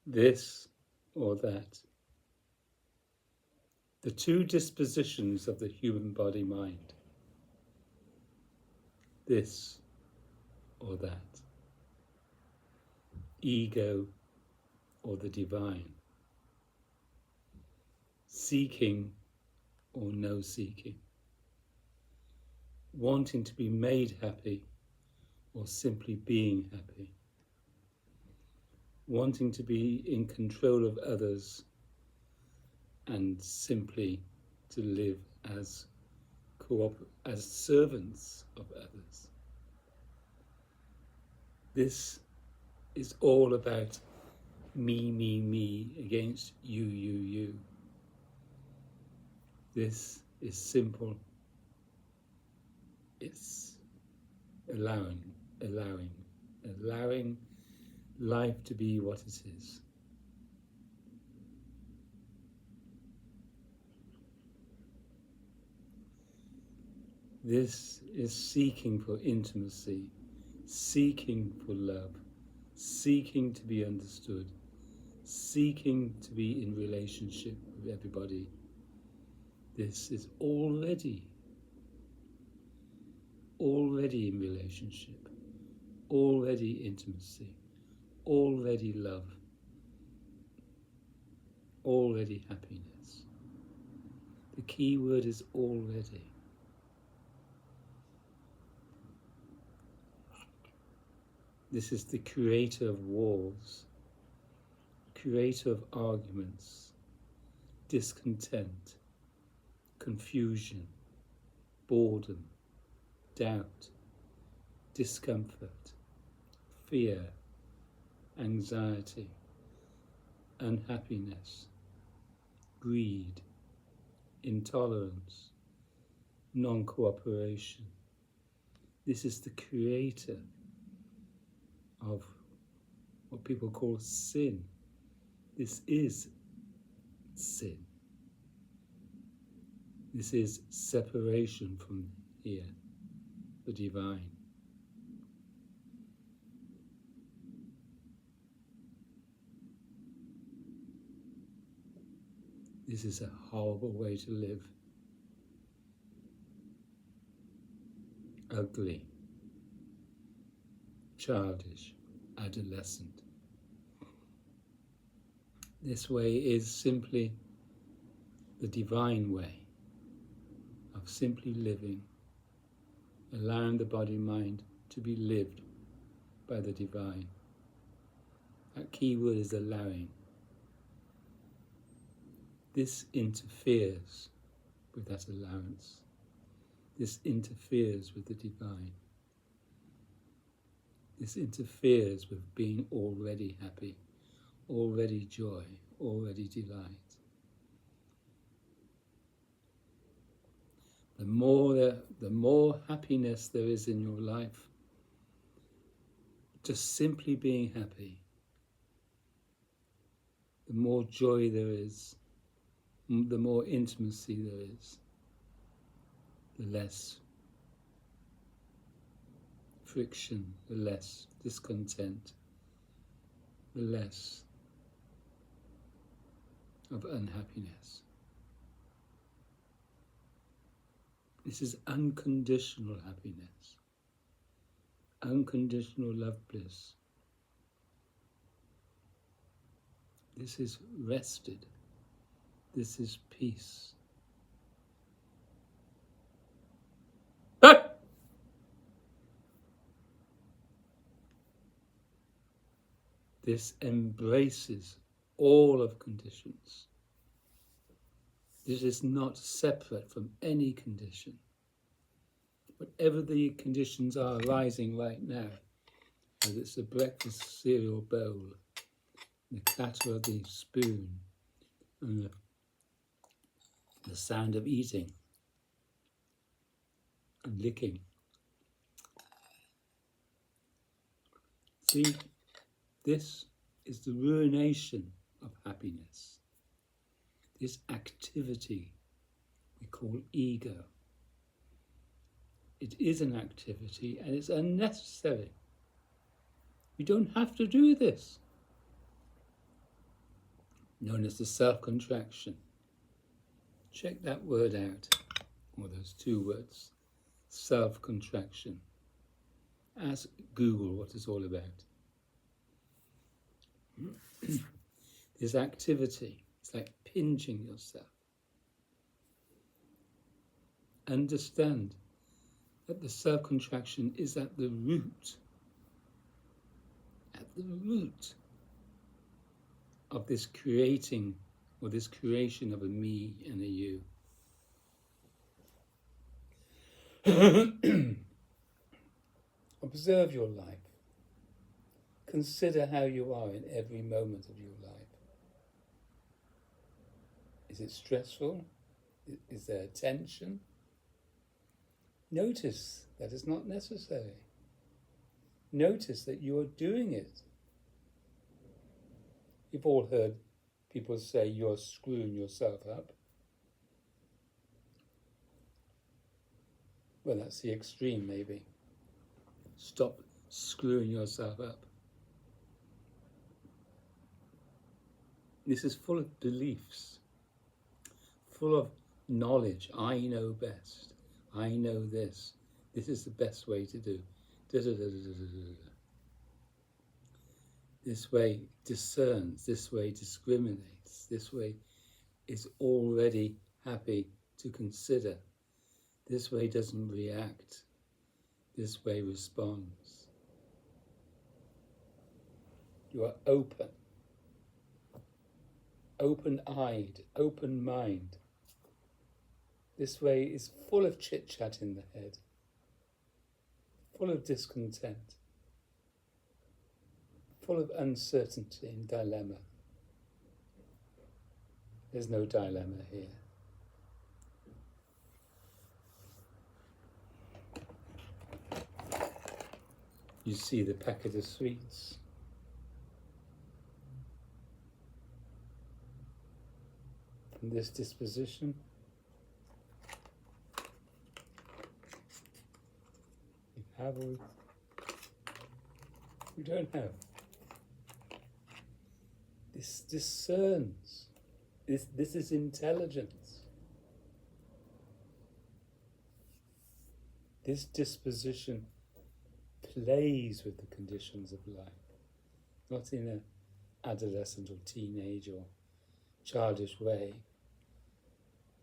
this or that. The two dispositions of the human body mind, this or that, ego or the divine, seeking or no seeking, wanting to be made happy or simply being happy, wanting to be in control of others and simply to live as servants of others. This is all about me against you. This is simple. It's allowing life to be what it is. This is seeking for intimacy, seeking for love, seeking to be understood, seeking to be in relationship with everybody. This is already in relationship, already intimacy, already love, already happiness. The key word is already. This is the creator of wars, creator of arguments, discontent, confusion, boredom, doubt, discomfort, fear, anxiety, unhappiness, greed, intolerance, non-cooperation. This is the creator of what people call sin. This is sin. This is separation from here, the divine. This is a horrible way to live. Ugly, childish, adolescent. This way is simply the divine way of simply living, allowing the body-mind to be lived by the divine. That key word is allowing. This interferes with that allowance. This interferes with the divine. This interferes with being already happy, already joy, already delight. The more happiness there is in your life, just simply being happy, the more joy there is, the more intimacy there is, the less friction, the less discontent, the less of unhappiness. This is unconditional happiness, unconditional love bliss. This is rested. This is peace. This embraces all of conditions. This is not separate from any condition. Whatever the conditions are arising right now, whether it's the breakfast cereal bowl, the clatter of the spoon, and the sound of eating and licking. See, this is the ruination of happiness. This activity we call ego. It is an activity and it's unnecessary. We don't have to do this. known as the self-contraction. Check that word out, or those two words, self-contraction. Ask Google what it's all about. This activity, it's like pinching yourself. Understand that the self-contraction is at the root of this creating, or this creation of a me and a you. Observe your life. Consider how you are in every moment of your life. Is it stressful? Is there tension? Notice that it's not necessary. Notice that you are doing it. You've all heard people say you're screwing yourself up. Well, that's the extreme, maybe. Stop screwing yourself up. This is full of beliefs, full of knowledge. I know best. I know this. This is the best way to do. This way discerns, this way discriminates, this way is already happy to consider, this way doesn't react, this way responds. You are open, open-eyed, open mind. This way is full of chit-chat in the head, full of discontent, full of uncertainty and dilemma. There's no dilemma here. You see the packet of sweets. From this disposition, you have or you don't have. This discerns. This is intelligence. This disposition plays with the conditions of life, not in an adolescent or teenage or childish way.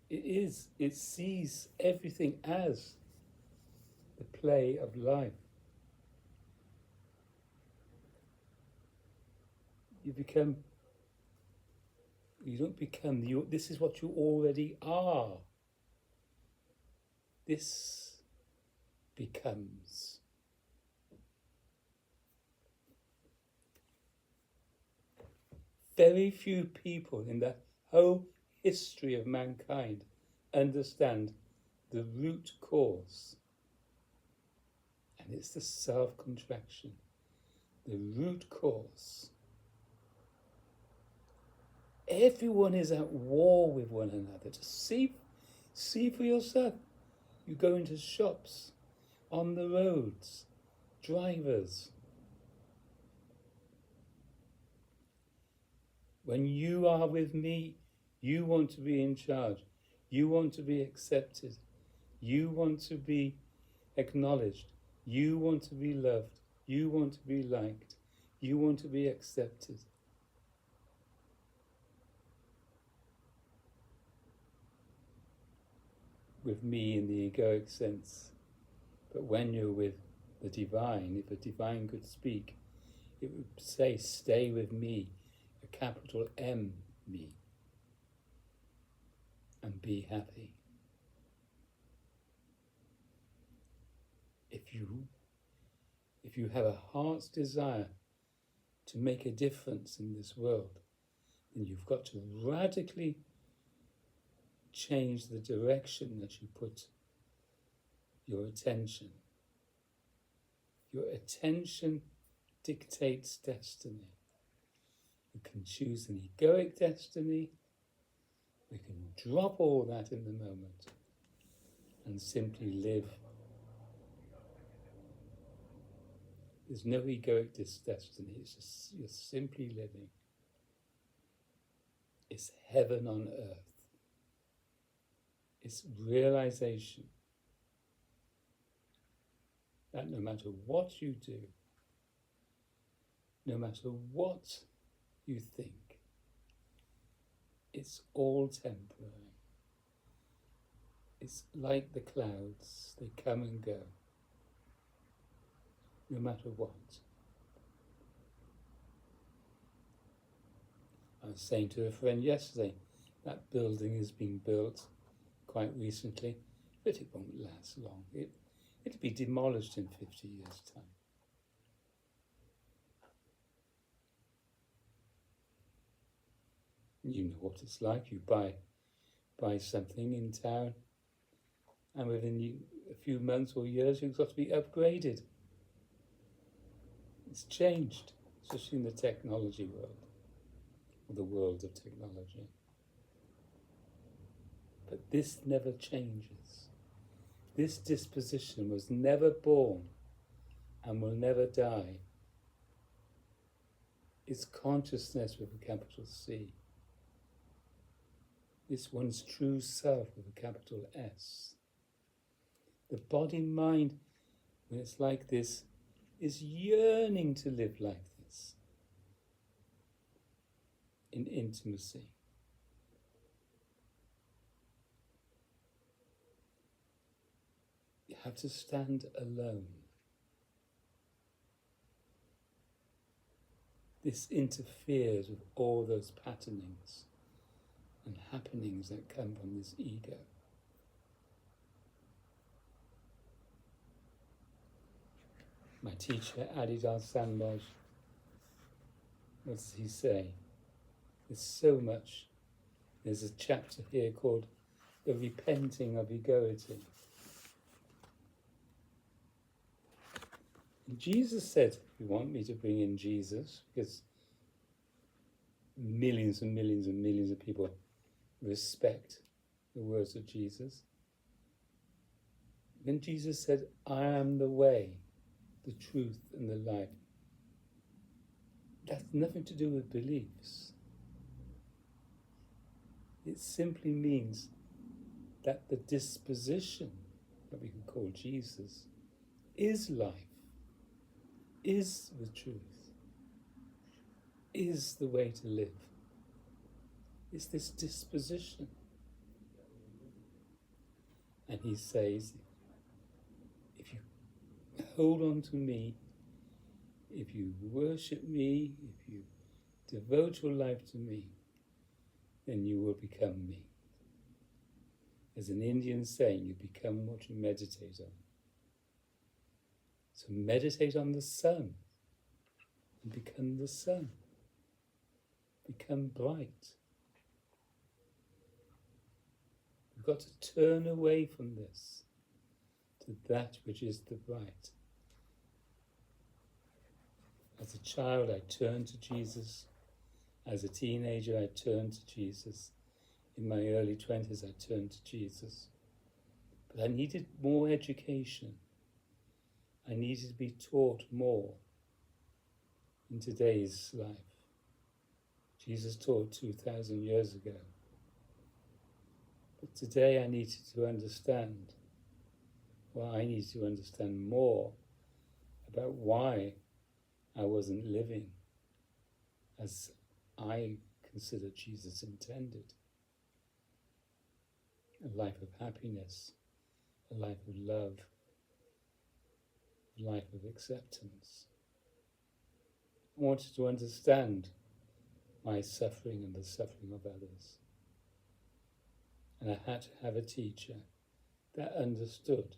It sees everything as the play of life. You don't become, this is what you already are. This becomes. Very few people in the whole history of mankind understand the root cause. And it's the self-contraction, the root cause. Everyone is at war with one another. Just see for yourself. You go into shops, on the roads, drivers. When you are with me, you want to be in charge. You want to be accepted. You want to be acknowledged. You want to be loved. You want to be liked. You want to be accepted. With me in the egoic sense. But when you're with the divine, if a divine could speak, it would say, stay with me, a capital M, me, and be happy. If you have a heart's desire to make a difference in this world, then you've got to radically change the direction that you put your attention. Your attention dictates destiny. You can choose an egoic destiny. We can drop all that in the moment and simply live. There's no egoic destiny, it's just you're simply living. It's heaven on earth. It's realization that no matter what you do, no matter what you think, it's all temporary. It's like the clouds, they come and go, no matter what. I was saying to a friend yesterday, that building is being built quite recently, but it won't last long. It'll be demolished in 50 years' time. You know what it's like. You buy something in town, and within a few months or years, you've got to be upgraded. It's changed, especially in the technology world, or the world of technology. But this never changes. This disposition was never born and will never die. It's consciousness with a capital C. It's one's true self with a capital S. The body-mind, when it's like this, is yearning to live like this, in intimacy. You have to stand alone. This interferes with all those patternings and happenings that come from this ego. My teacher, Adidar Samboj, what does he say? There's so much. There's a chapter here called The Repenting of Egoity. And Jesus said, you want me to bring in Jesus, because millions and millions and millions of people respect the words of Jesus. Then Jesus said, I am the way, the truth, and the life. That's nothing to do with beliefs. It simply means that the disposition that we can call Jesus is life, is the truth, is the way to live. It's this disposition. And he says, if you hold on to me, if you worship me, if you devote your life to me, then you will become me. As an Indian saying, you become what you meditate on. So meditate on the sun and become the sun. Become bright. We've got to turn away from this to that which is the bright. As a child, I turned to Jesus. As a teenager, I turned to Jesus. In my early 20s, I turned to Jesus. But I needed more education. I needed to be taught more in today's life. Jesus taught 2,000 years ago. But today I needed to understand, well, I need to understand more about why I wasn't living as I consider Jesus intended. A life of happiness, a life of love, a life of acceptance. I wanted to understand my suffering and the suffering of others. And I had to have a teacher that understood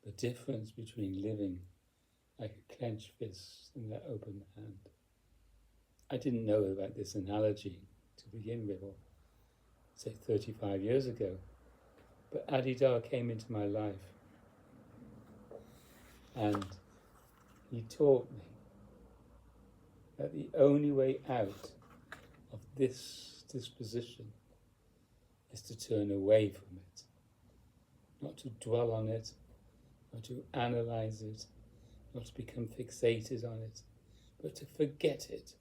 the difference between living like a clenched fist and an open hand. I didn't know about this analogy to begin with, or say 35 years ago, but Adidar came into my life and he taught me that the only way out of this disposition is to turn away from it, not to dwell on it, not to analyze it, not to become fixated on it, but to forget it.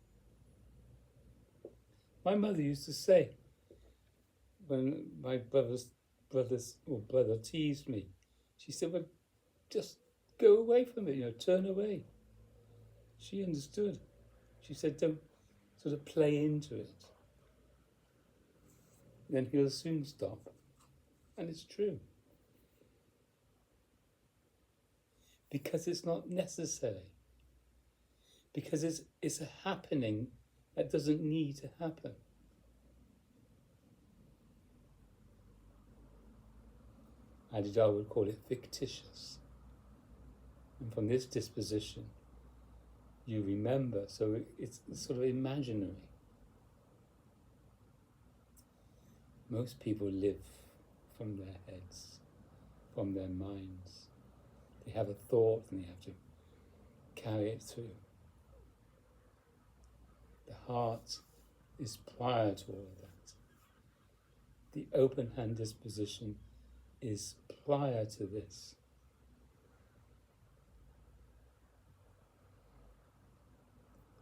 My mother used to say, when my brother teased me, she said, well, just go away from it, turn away. She understood. She said, don't sort of play into it. Then he'll soon stop. And it's true. Because it's not necessary. Because it's a happening that doesn't need to happen. Adidar would call it fictitious. And from this disposition, you remember, so it's sort of imaginary. Most people live from their heads, from their minds. They have a thought and they have to carry it through. The heart is prior to all of that. The open hand disposition is prior to this.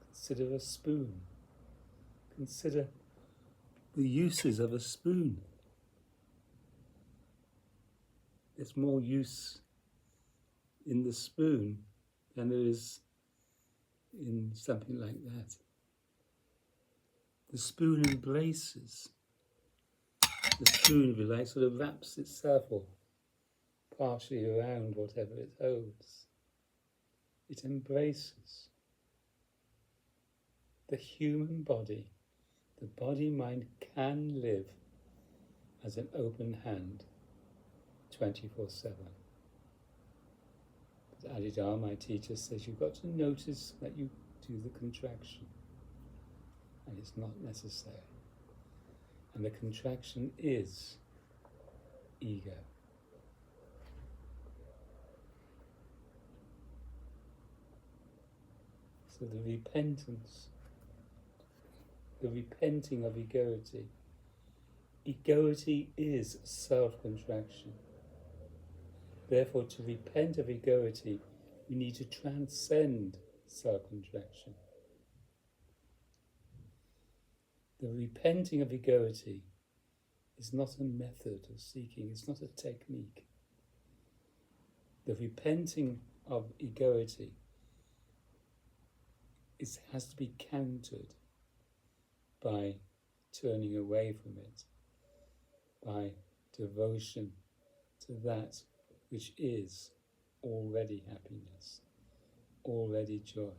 Consider a spoon. Consider the uses of a spoon. There's more use in the spoon than there is in something like that. The spoon embraces. The spoon, if you like, sort of wraps itself or partially around whatever it holds. It embraces. The human body, the body-mind can live as an open hand 24/7. But Adidar, my teacher, says you've got to notice that you do the contraction. And it's not necessary. And the contraction is ego. So the repentance, the repenting of egoity. Egoity is self-contraction. Therefore, to repent of egoity, we need to transcend self-contraction. The repenting of egoity is not a method of seeking, it's not a technique. The repenting of egoity has to be countered by turning away from it, by devotion to that which is already happiness, already joy.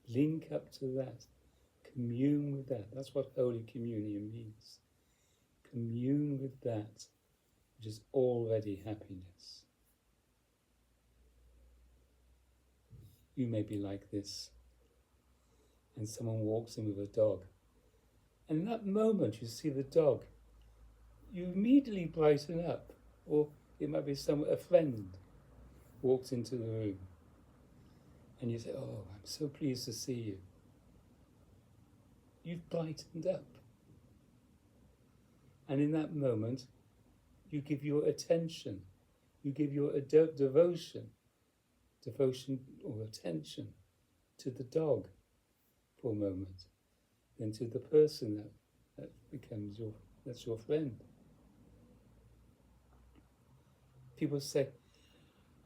Link up to that. Commune with that. That's what Holy Communion means. Commune with that which is already happiness. You may be like this, and someone walks in with a dog. And in that moment you see the dog, you immediately brighten up. Or it might be a friend walks into the room, and you say, oh, I'm so pleased to see you. You've brightened up. And in that moment, you give your attention, you give your devotion or attention to the dog for a moment, then to the person that becomes that's your friend. People say,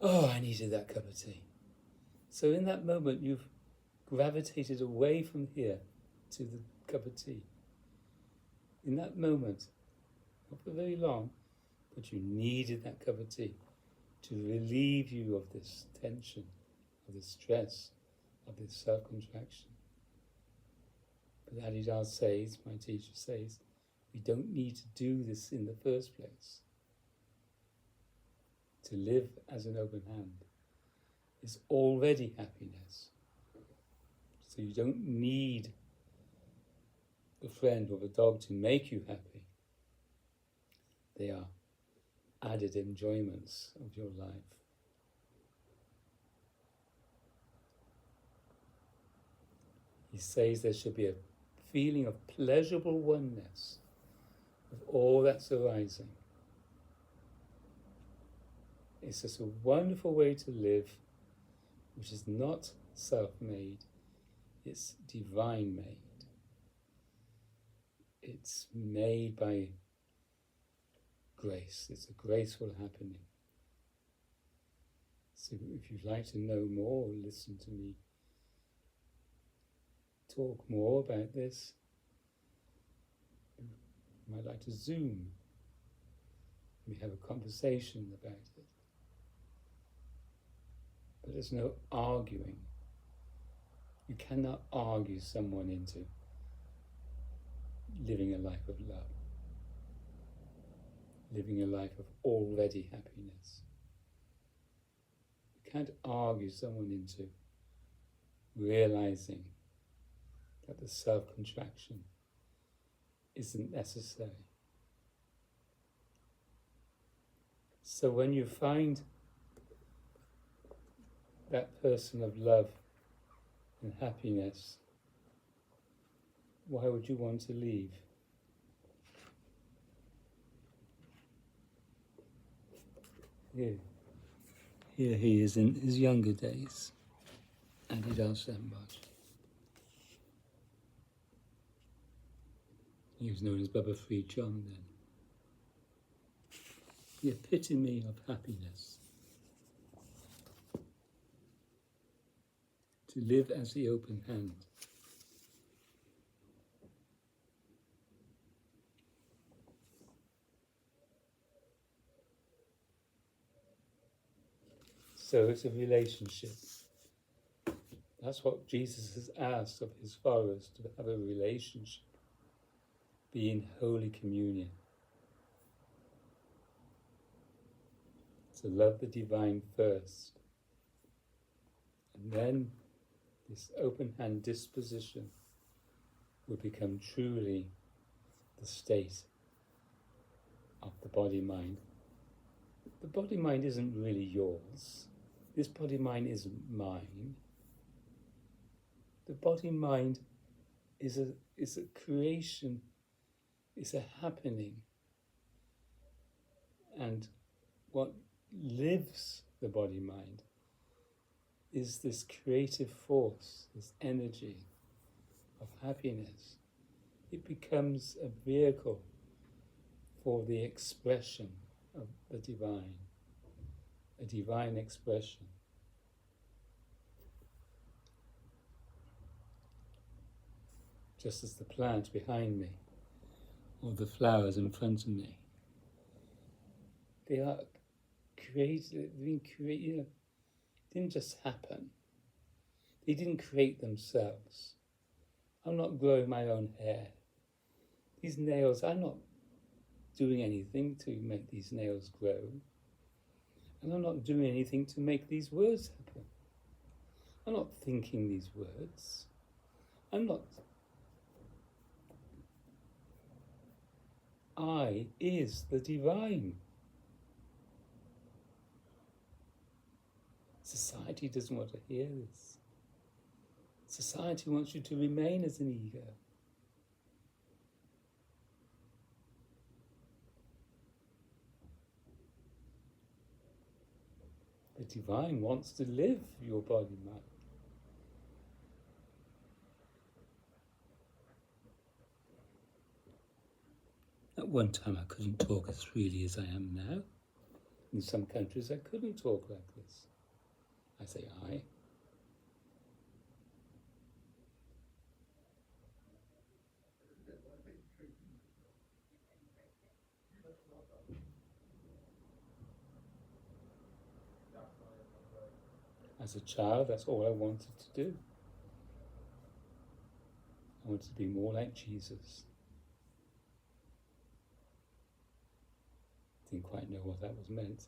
oh, I needed that cup of tea. So in that moment, you've gravitated away from here to the cup of tea. In that moment, not for very long, but you needed that cup of tea to relieve you of this tension, of this stress, of this self-contraction. But Adidar says, my teacher says, we don't need to do this in the first place. To live as an open hand is already happiness. So you don't need a friend or a dog to make you happy. They are added enjoyments of your life. He says there should be a feeling of pleasurable oneness with all that's arising. It's just a wonderful way to live, which is not self-made, it's divine-made. it's made by grace. It's a graceful happening. So if you'd like to know more, listen to me talk more about this, you might like to Zoom. We have a conversation about it. But there's no arguing. You cannot argue someone into living a life of love, living a life of already happiness. You can't argue someone into realizing that the self-contraction isn't necessary. So when you find that person of love and happiness, why would you want to leave? Here he is in his younger days, Adidas Sambaj. He was known as Baba Free John then. The epitome of happiness. To live as the open hand. So it's a relationship. That's what Jesus has asked of his followers, to have a relationship, be in holy communion. To love the divine first, and then this open hand disposition will become truly the state of the body-mind. The body-mind isn't really yours. This body-mind isn't mine. The body-mind is a creation, is a happening. And what lives the body-mind is this creative force, this energy of happiness. It becomes a vehicle for the expression of the divine, a divine expression. Just as the plant behind me, or the flowers in front of me, they are created, didn't just happen. They didn't create themselves. I'm not growing my own hair. These nails, I'm not doing anything to make these nails grow. And I'm not doing anything to make these words happen. I'm not thinking these words. I is the divine. Society doesn't want to hear this. Society wants you to remain as an ego. The divine wants to live your body-mind. At one time I couldn't talk as freely as I am now. In some countries I couldn't talk like this. I say I. As a child, that's all I wanted to do. I wanted to be more like Jesus. Didn't quite know what that was meant.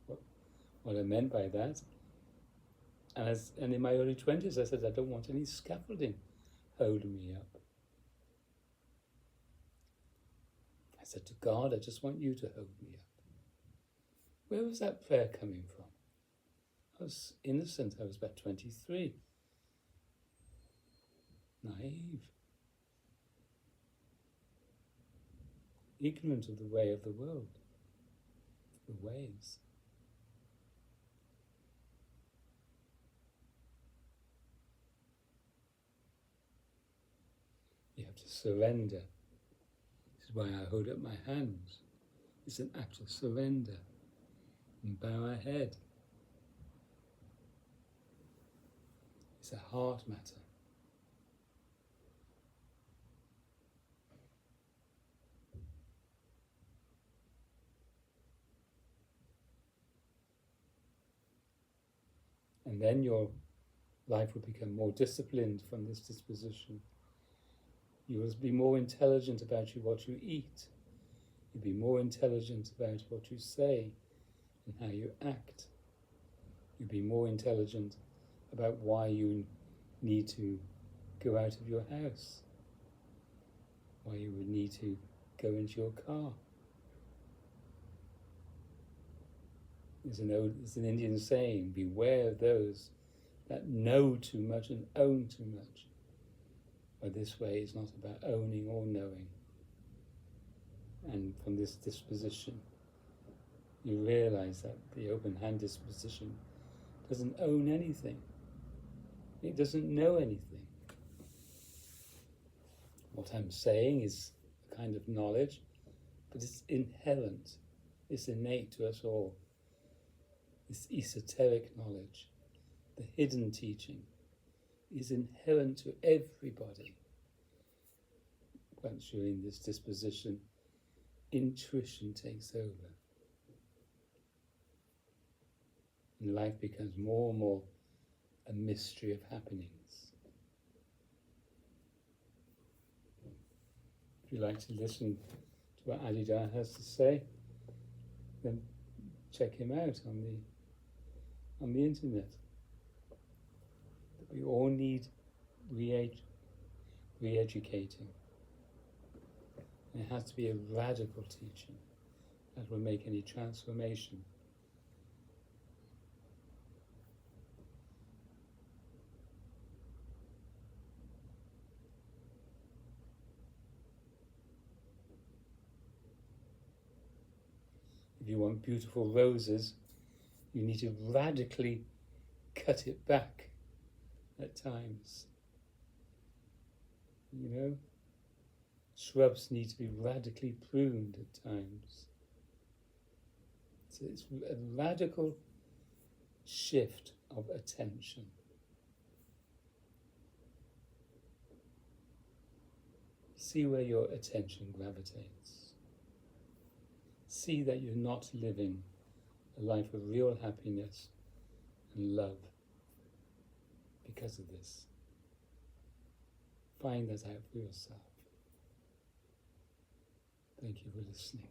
What I meant by that. And in my early 20s, I said, I don't want any scaffolding holding me up. I said to God, I just want you to hold me up. Where was that prayer coming from? I was innocent. I was about 23. Naive. Ignorant of the way of the world. The ways. You have to surrender why I hold up my hands. It's an act of surrender and bow our head. It's a heart matter. And then your life will become more disciplined from this disposition. You will be more intelligent about what you eat. You'll be more intelligent about what you say and how you act. You'll be more intelligent about why you need to go out of your house, why you would need to go into your car. There's an Indian saying, beware of those that know too much and own too much. But this way is not about owning or knowing. And from this disposition, you realize that the open hand disposition doesn't own anything. It doesn't know anything. What I'm saying is a kind of knowledge, but it's inherent. It's innate to us all. This esoteric knowledge, the hidden teaching, is inherent to everybody. Once you're in this disposition, intuition takes over. And life becomes more and more a mystery of happenings. If you like to listen to what Adidar has to say, then check him out on the internet. We all need re-educating. And it has to be a radical teaching that will make any transformation. If you want beautiful roses, you need to radically cut it back at times. You know, shrubs need to be radically pruned at times. So it's a radical shift of attention. See where your attention gravitates. See that you're not living a life of real happiness and love because of this. Find that out for yourself. Thank you for listening.